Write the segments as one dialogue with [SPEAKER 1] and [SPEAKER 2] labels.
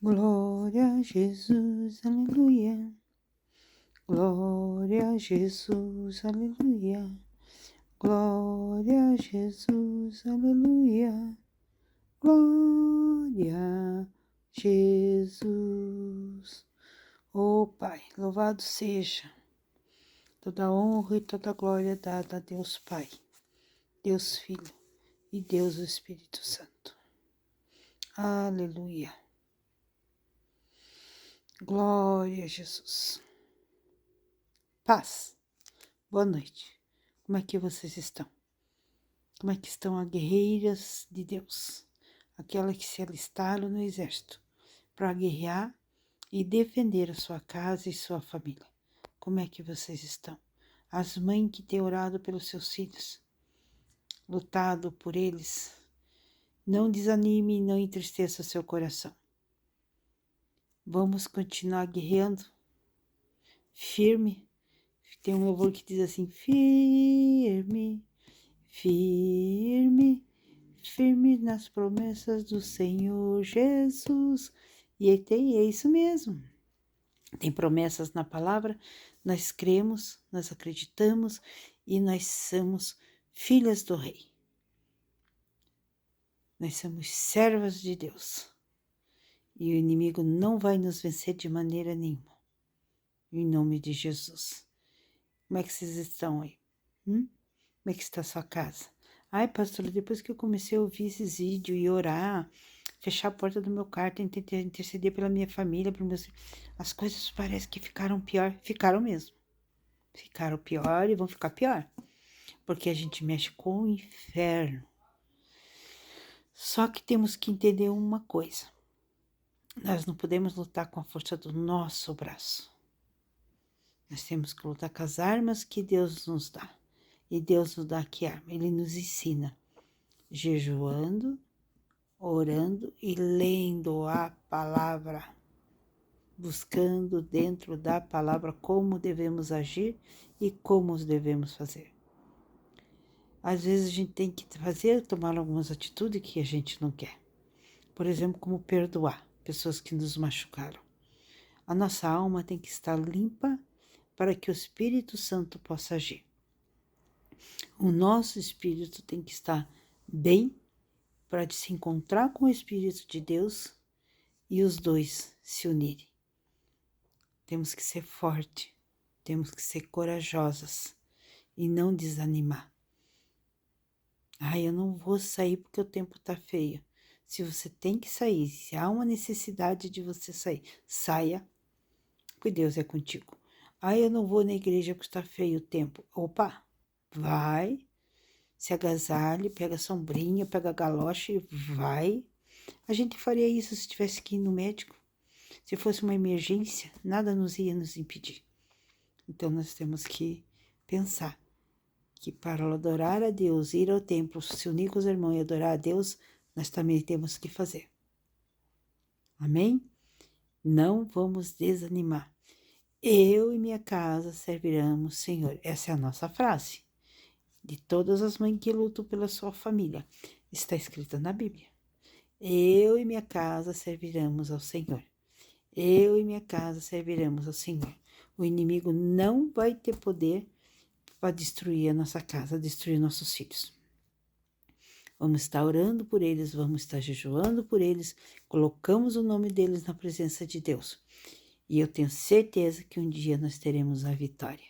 [SPEAKER 1] Glória a Jesus, aleluia. Glória a Jesus, aleluia. Glória a Jesus, aleluia. Glória a Jesus. Ó Pai, louvado seja toda honra e toda glória dada a Deus Pai, Deus Filho e Deus o Espírito Santo. Aleluia. Glória a Jesus. Paz. Boa noite. Como é que vocês estão? Como é que estão as guerreiras de Deus? Aquelas que se alistaram no exército para guerrear e defender a sua casa e sua família. Como é que vocês estão? As mães que têm orado pelos seus filhos, lutado por eles. Não desanime e não entristeça seu coração. Vamos continuar guerreando, firme. Tem um louvor que diz assim, firme, firme, firme nas promessas do Senhor Jesus. E é isso mesmo. Tem promessas na palavra, nós cremos, nós acreditamos e nós somos filhas do Rei. Nós somos servas de Deus. E o inimigo não vai nos vencer de maneira nenhuma. Em nome de Jesus. Como é que vocês estão aí? Como é que está a sua casa? Ai, pastora, depois que eu comecei a ouvir esses vídeos e orar, fechar a porta do meu quarto, interceder pela minha família, para meus... as coisas parece que ficaram pior. Ficaram mesmo. Ficaram pior e vão ficar pior. Porque a gente mexe com o inferno. Só que temos que entender uma coisa. Nós não podemos lutar com a força do nosso braço. Nós temos que lutar com as armas que Deus nos dá. E Deus nos dá que arma? Ele nos ensina jejuando, orando e lendo a palavra. Buscando dentro da palavra como devemos agir e como os devemos fazer. Às vezes a gente tem que tomar algumas atitudes que a gente não quer. Por exemplo, como perdoar pessoas que nos machucaram. A nossa alma tem que estar limpa para que o Espírito Santo possa agir. O nosso espírito tem que estar bem para se encontrar com o Espírito de Deus e os dois se unirem. Temos que ser fortes, temos que ser corajosas e não desanimar. Eu não vou sair porque o tempo tá feio. Se você tem que sair, se há uma necessidade de você sair, saia, porque Deus é contigo. Eu não vou na igreja porque está feio o tempo. Opa, vai, se agasalhe, pega a sombrinha, pega a galocha e vai. A gente faria isso se tivesse que ir no médico. Se fosse uma emergência, nada nos ia nos impedir. Então nós temos que pensar que para adorar a Deus, ir ao templo, se unir com os irmãos e adorar a Deus, nós também temos que fazer. Amém? Não vamos desanimar. Eu e minha casa serviremos, Senhor. Essa é a nossa frase. De todas as mães que lutam pela sua família. Está escrita na Bíblia. Eu e minha casa serviremos ao Senhor. Eu e minha casa serviremos ao Senhor. O inimigo não vai ter poder para destruir a nossa casa, destruir nossos filhos. Vamos estar orando por eles, vamos estar jejuando por eles, colocamos o nome deles na presença de Deus. E eu tenho certeza que um dia nós teremos a vitória.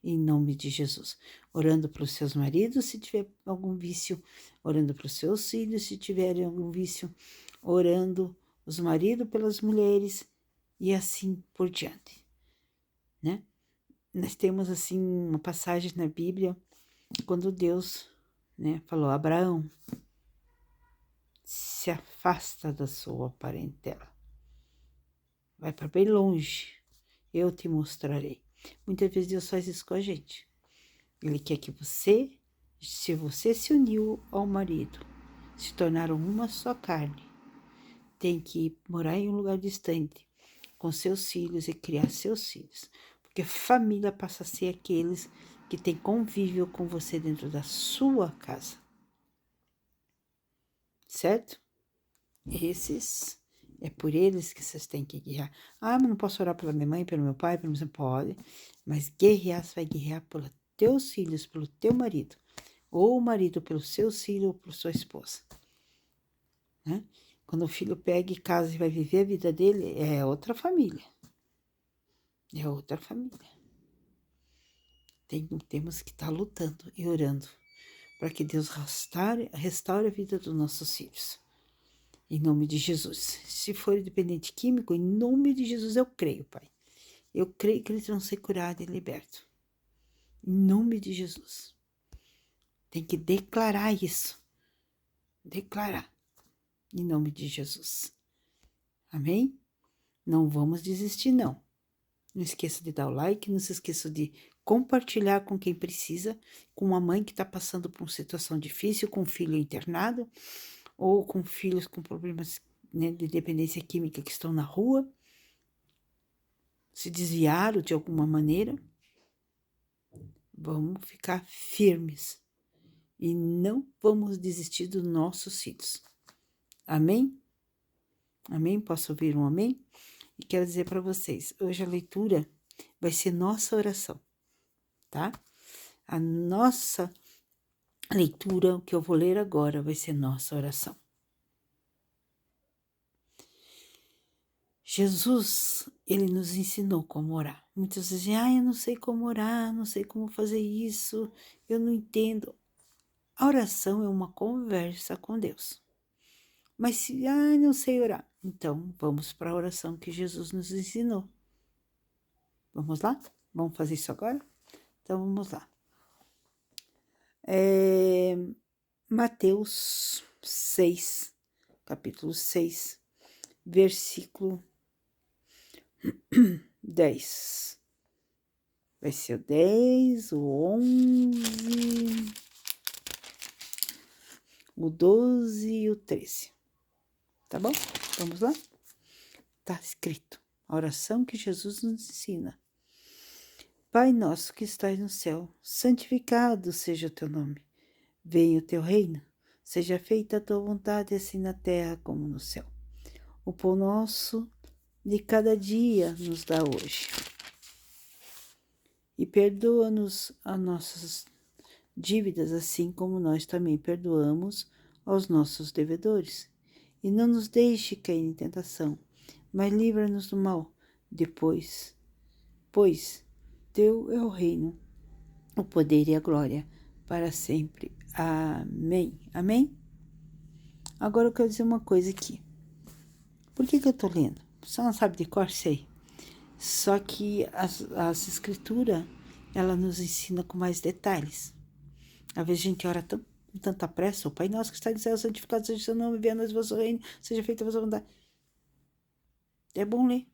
[SPEAKER 1] Em nome de Jesus. Orando para os seus maridos, se tiver algum vício. Orando para os seus filhos, se tiverem algum vício. Orando os maridos pelas mulheres. E assim por diante. Né? Nós temos assim uma passagem na Bíblia. Quando Deus, falou, Abraão, se afasta da sua parentela. Vai para bem longe. Eu te mostrarei. Muitas vezes Deus faz isso com a gente. Ele quer que você, se você se uniu ao marido, se tornaram uma só carne, tem que morar em um lugar distante com seus filhos e criar seus filhos. Porque família passa a ser aqueles que têm convívio com você dentro da sua casa. Certo? Esses É por eles que vocês têm que guerrear. Ah, mas não posso orar pela minha mãe, pelo meu pai, pelo meu... Pode, mas guerrear, você vai guerrear pelos teus filhos, pelo teu marido. Ou o marido pelo seu filho ou por sua esposa. Né? Quando o filho pega e casa e vai viver a vida dele, é outra família. É outra família. Temos que estar lutando e orando para que Deus restaure a vida dos nossos filhos. Em nome de Jesus. Se for dependente químico, em nome de Jesus eu creio, Pai. Eu creio que eles vão ser curados e libertos. Em nome de Jesus. Tem que declarar isso. Declarar. Em nome de Jesus. Amém? Não vamos desistir, não. Não esqueça de dar o like, não se esqueça de compartilhar com quem precisa, com uma mãe que está passando por uma situação difícil, com um filho internado, ou com filhos com problemas, né, de dependência química que estão na rua, se desviaram de alguma maneira. Vamos ficar firmes e não vamos desistir dos nossos filhos. Amém? Amém? Posso ouvir um amém? E quero dizer para vocês, hoje a leitura vai ser nossa oração, tá? A nossa leitura, o que eu vou ler agora, vai ser nossa oração. Jesus, ele nos ensinou como orar. Muitas vezes dizem, eu não sei como orar, não sei como fazer isso, eu não entendo. A oração é uma conversa com Deus. Mas se, não sei orar, então vamos para a oração que Jesus nos ensinou. Vamos lá? Vamos fazer isso agora? Então vamos lá. Mateus 6, capítulo 6, versículo 10. Vai ser o 10, o 11, o 12 e o 13. Tá bom? Vamos lá? Tá escrito. A oração que Jesus nos ensina. Pai nosso que estás no céu, santificado seja o teu nome. Venha o teu reino. Seja feita a tua vontade, assim na terra como no céu. O pão nosso de cada dia nos dá hoje. E perdoa-nos as nossas dívidas, assim como nós também perdoamos aos nossos devedores. E não nos deixe cair em tentação, mas livra-nos do mal. Depois, pois teu é o reino, o poder e a glória, para sempre. Amém. Amém? Agora eu quero dizer uma coisa aqui. Por que eu tô lendo? Você não sabe de cor? Sei. Só que as escrituras, ela nos ensina com mais detalhes. Às vezes a gente ora com tanta pressa, o Pai nosso que está no céu, santificado seja o seu nome, venha a nós o vosso reino, seja feita a vossa vontade. É bom ler,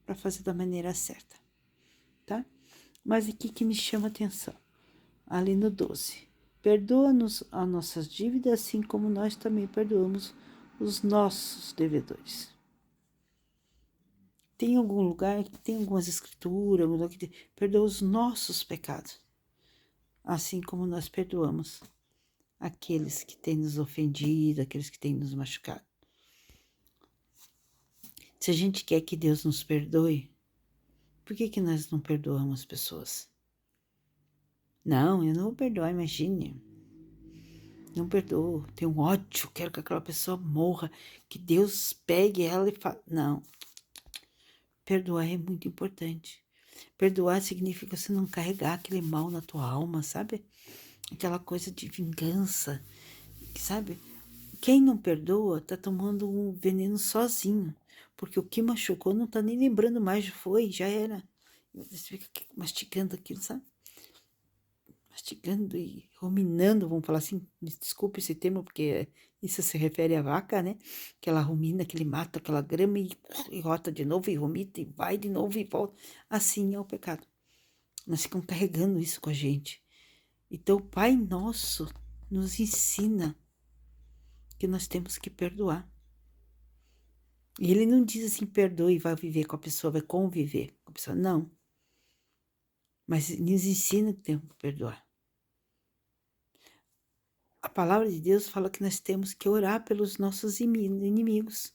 [SPEAKER 1] para fazer da maneira certa, tá? Mas aqui que me chama a atenção, ali no 12. Perdoa-nos as nossas dívidas, assim como nós também perdoamos os nossos devedores. Tem algum lugar, tem algumas escrituras, algum lugar que perdoa os nossos pecados, assim como nós perdoamos aqueles que têm nos ofendido, aqueles que têm nos machucado. Se a gente quer que Deus nos perdoe, por que nós não perdoamos pessoas? Não, eu não vou perdoar, imagine. Não perdoo, tenho ódio, quero que aquela pessoa morra, que Deus pegue ela e fale. Não. Perdoar é muito importante. Perdoar significa você não carregar aquele mal na tua alma, sabe? Aquela coisa de vingança, sabe? Quem não perdoa tá tomando um veneno sozinho, porque o que machucou não tá nem lembrando mais, já foi, já era. Você fica mastigando aquilo, sabe? Mastigando e ruminando, vamos falar assim, desculpe esse termo, porque isso se refere à vaca, né? Que ela rumina, que ele mata aquela grama e rota de novo, e vomita, e vai de novo e volta. Assim é o pecado. Nós ficamos carregando isso com a gente. Então, o Pai Nosso nos ensina que nós temos que perdoar. E ele não diz assim, perdoe e vai viver com a pessoa, vai conviver com a pessoa. Não. Mas nos ensina que temos que perdoar. A palavra de Deus fala que nós temos que orar pelos nossos inimigos.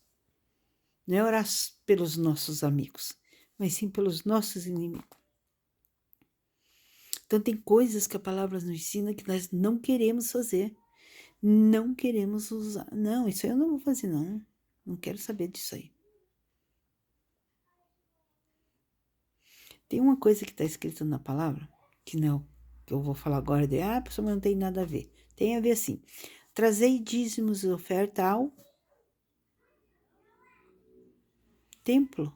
[SPEAKER 1] Não é orar pelos nossos amigos, mas sim pelos nossos inimigos. Então tem coisas que a palavra nos ensina que nós não queremos fazer. Não queremos usar. Não, isso aí eu não vou fazer, não. Não quero saber disso aí. Tem uma coisa que está escrita na palavra, que não, que eu vou falar agora, pessoal, mas não tem nada a ver. Tem a ver assim. Trazei dízimos e oferta ao templo.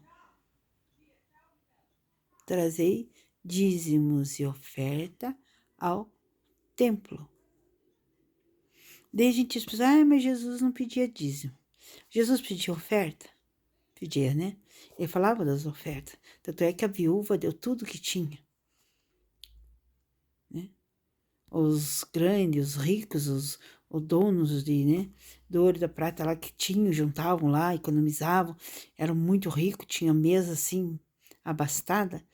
[SPEAKER 1] Trazei dízimos e oferta ao templo. Daí a gente pensa, mas Jesus não pedia dízimo. Jesus pedia oferta? Pedia, né? Ele falava das ofertas. Tanto é que a viúva deu tudo que tinha. Né? Os grandes, os ricos, os donos do ouro e da prata lá que tinham, juntavam lá, economizavam, eram muito ricos, tinha mesa assim, abastada,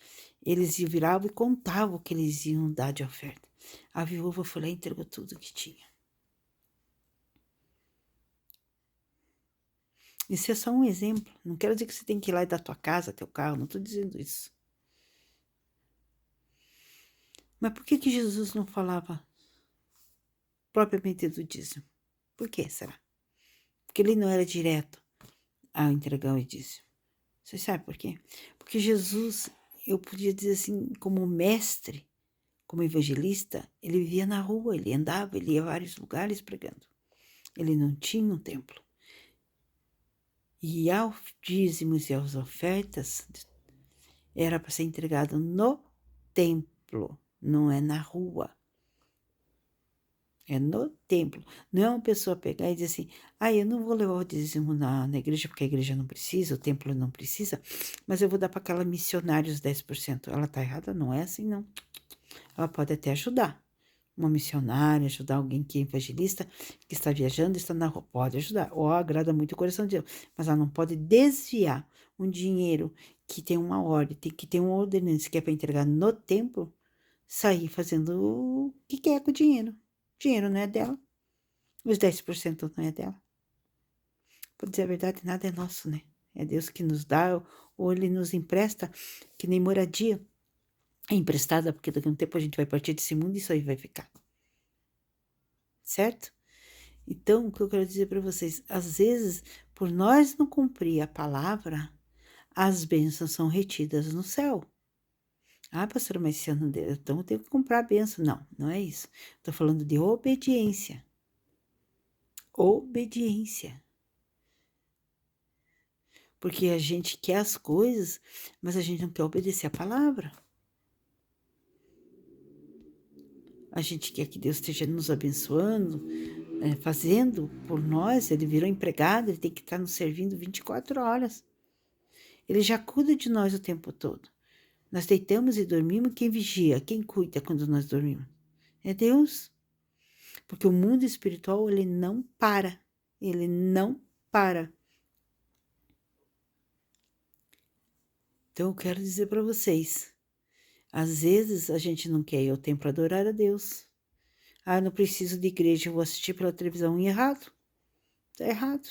[SPEAKER 1] eles viravam e contavam o que eles iam dar de oferta. A viúva foi lá e entregou tudo que tinha. Isso é só um exemplo. Não quero dizer que você tem que ir lá e dar tua casa, teu carro, não estou dizendo isso. Mas por que Jesus não falava propriamente do dízimo? Por que será? Porque ele não era direto ao entregar o dízimo. Você sabe por quê? Porque Jesus, eu podia dizer assim, como mestre, como evangelista, ele vivia na rua, ele andava, ele ia a vários lugares pregando. Ele não tinha um templo. E aos dízimos e às ofertas, era para ser entregado no templo, não é na rua. É no templo. Não é uma pessoa pegar e dizer assim, eu não vou levar o dízimo na igreja porque a igreja não precisa, o templo não precisa, mas eu vou dar para aquela missionária os 10%. Ela tá errada? Não é assim, não. Ela pode até ajudar. Uma missionária, ajudar alguém que é evangelista, que está viajando, está na rua, pode ajudar. Ou agrada muito o coração de Deus, mas ela não pode desviar um dinheiro que tem uma ordem, que tem uma ordenança que é para entregar no templo, sair fazendo o que quer com o dinheiro. O dinheiro não é dela. Os 10% não é dela. Por dizer a verdade, nada é nosso, né? É Deus que nos dá, ou Ele nos empresta, que nem moradia é emprestada, porque daqui a um tempo a gente vai partir desse mundo e isso aí vai ficar. Certo? Então, o que eu quero dizer para vocês, às vezes, por nós não cumprir a palavra, as bênçãos são retidas no céu. Pastora, mas se eu não der, então eu tenho que comprar a bênção. Não, não é isso. Estou falando de obediência. Obediência. Porque a gente quer as coisas, mas a gente não quer obedecer a palavra. A gente quer que Deus esteja nos abençoando, fazendo por nós. Ele virou empregado, ele tem que estar nos servindo 24 horas. Ele já cuida de nós o tempo todo. Nós deitamos e dormimos, quem vigia, quem cuida quando nós dormimos? É Deus. Porque o mundo espiritual, ele não para. Ele não para. Então, eu quero dizer para vocês, às vezes a gente não quer ir ao templo adorar a Deus. Não preciso de igreja, eu vou assistir pela televisão. Errado. Está errado.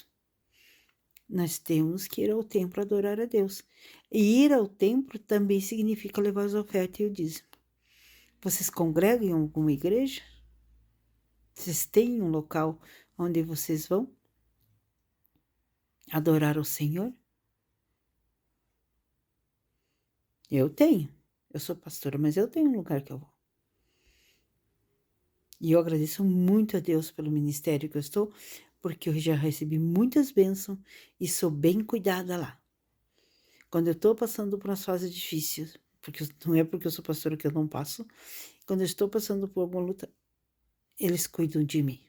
[SPEAKER 1] Nós temos que ir ao templo adorar a Deus. E ir ao templo também significa levar as ofertas e o dízimo. Vocês congregam em alguma igreja? Vocês têm um local onde vocês vão adorar o Senhor? Eu tenho. Eu sou pastora, mas eu tenho um lugar que eu vou. E eu agradeço muito a Deus pelo ministério que eu estou, porque eu já recebi muitas bênçãos e sou bem cuidada lá. Quando eu estou passando por umas fases difíceis, porque não é porque eu sou pastora que eu não passo, quando eu estou passando por alguma luta, eles cuidam de mim.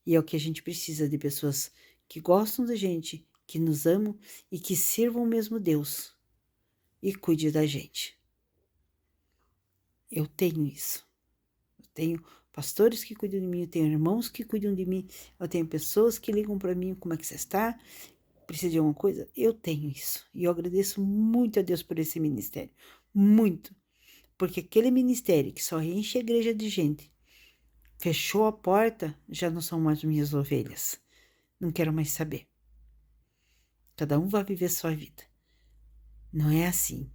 [SPEAKER 1] E é o que a gente precisa, de pessoas que gostam da gente, que nos amam e que sirvam o mesmo Deus e cuide da gente. Eu tenho isso. Eu tenho pastores que cuidam de mim, eu tenho irmãos que cuidam de mim, eu tenho pessoas que ligam para mim, como é que você está? Precisa de alguma coisa? Eu tenho isso. E eu agradeço muito a Deus por esse ministério. Muito. Porque aquele ministério que só enche a igreja de gente, fechou a porta, já não são mais minhas ovelhas. Não quero mais saber. Cada um vai viver sua vida. Não é assim.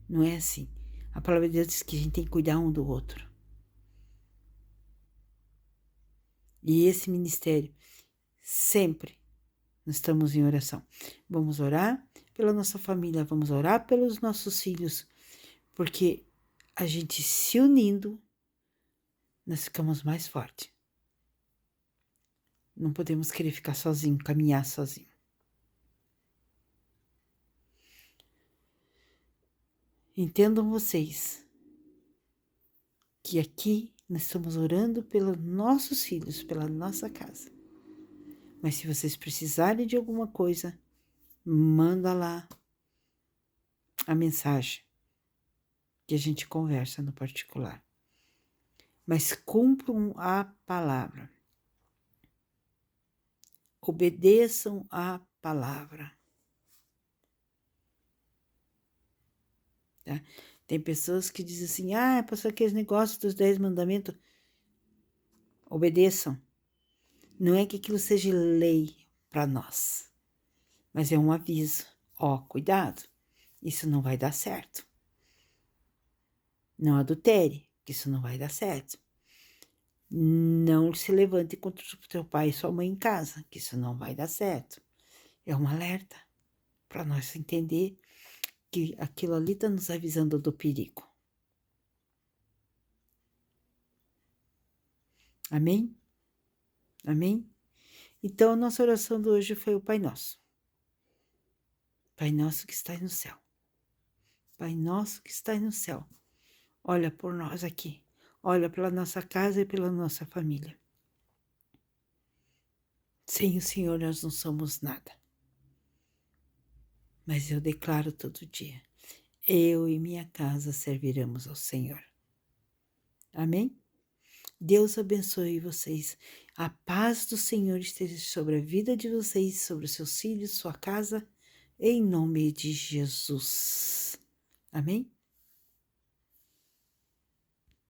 [SPEAKER 1] Não é assim. A palavra de Deus diz que a gente tem que cuidar um do outro. E esse ministério, sempre nós estamos em oração. Vamos orar pela nossa família, vamos orar pelos nossos filhos, porque a gente se unindo, nós ficamos mais fortes. Não podemos querer ficar sozinho, caminhar sozinho. Entendam vocês que aqui nós estamos orando pelos nossos filhos, pela nossa casa. Mas se vocês precisarem de alguma coisa, manda lá a mensagem que a gente conversa no particular. Mas cumpram a palavra. Obedeçam a palavra. Tá? Tem pessoas que dizem assim, passou aqueles negócios dos 10 mandamentos. Obedeçam. Não é que aquilo seja lei para nós, mas é um aviso. Cuidado, isso não vai dar certo. Não adultere, que isso não vai dar certo. Não se levante contra o teu pai e sua mãe em casa, que isso não vai dar certo. É um alerta para nós entender que aquilo ali está nos avisando do perigo. Amém? Amém? Então, a nossa oração de hoje foi o Pai Nosso. Pai Nosso que está no céu. Pai Nosso que está no céu. Olha por nós aqui. Olha pela nossa casa e pela nossa família. Sem o Senhor nós não somos nada. Mas eu declaro todo dia, eu e minha casa serviremos ao Senhor. Amém? Deus abençoe vocês. A paz do Senhor esteja sobre a vida de vocês, sobre os seus filhos, sua casa, em nome de Jesus. Amém?